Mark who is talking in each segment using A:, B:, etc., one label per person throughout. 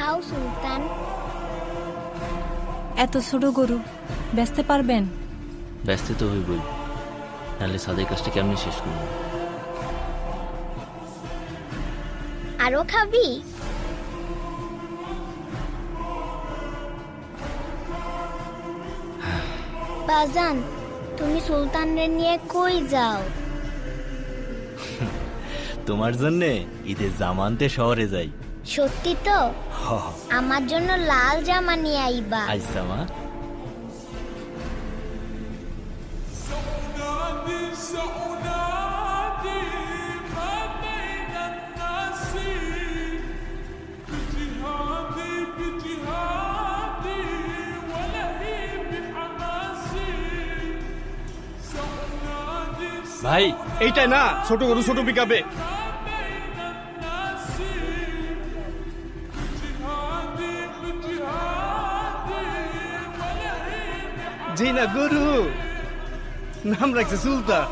A: খাও সুলতান।
B: এত ছোট গরু বেচতে পারবেন?
C: ব্যস্ত তো হইবই, তাহলে সাদের কাজটা কেমনি শেষ করবো?
A: আরো খাবি? বাজান, তুমি সুলতানরে নিয়ে কই যাও?
C: তোমার জন্যে ঈদের জামা আনতে শহরে যাই।
A: সত্যি তো? আমার জন্য লাল জামা নিয়ে আইবা।
C: আচ্ছা মা।
D: ভাই এইটাই না ছোট গরু ছোট পিকাবে? জি না গরু, নাম রাখছে সুলতান।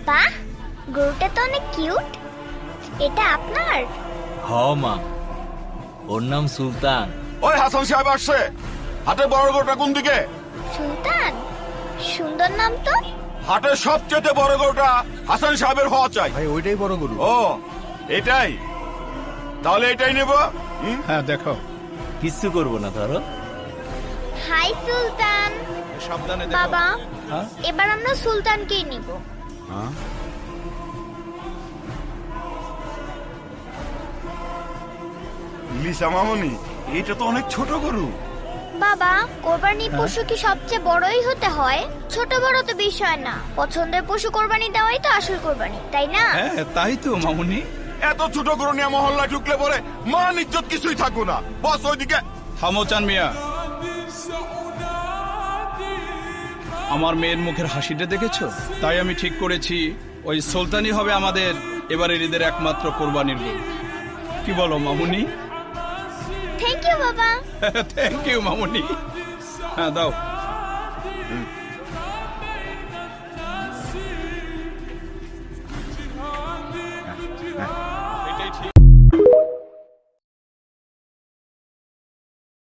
A: বাহ, গরুটা তো অনেক কিউট। এটা আপনার?
C: হ মা, ওর নাম সুলতান।
E: ওই হাসান সাহেব আসছে। হাটের বড় গরুটা কোন দিকে?
A: সুলতান, সুন্দর নাম তো।
E: হাটের সবচেয়ে বড় গরুটা হাসান সাহেবের হওয়া চাই।
D: ভাই ওইটাই বড় গরু।
E: ও এটাই, তাহলে এটাই নেব।
D: হ্যাঁ দেখো।
C: কিচ্ছু করবো না ধরো।
A: হাই সুলতান।
D: সাবধানে
A: বাবা,
D: হ্যাঁ?
A: এবার আমরা সুলতানকেই নিব।
E: লিসা মামনি, এটা তো অনেক ছোট গরু।
A: বাবা, কোরবানির পশু কি সবচেয়ে বড়ই হতে হয়? ছোট বড় তো বিষয় না, পছন্দের পশু কোরবানি দেওয়াই তো আসল কোরবানি, তাই না?
D: হ্যাঁ তাই তো মামুনি।
E: এত ছোট গরু নিয়ে মহল্লায় ঢুকলে পরে মান ইজ্জত কিছুই থাকবো না। বস ওইদিকে।
D: থামো চান মিয়া, আমার মেয়ের মুখের হাসিটা দেখেছো? তাই আমি ঠিক করেছি ওই সুলতানই হবে আমাদের এবারের ঈদের একমাত্র কোরবানির গরু। কি বলো মামুনি?
A: থ্যাংক ইউ বাবা।
D: থ্যাংক ইউ মামুনি। হ্যাঁ দাও।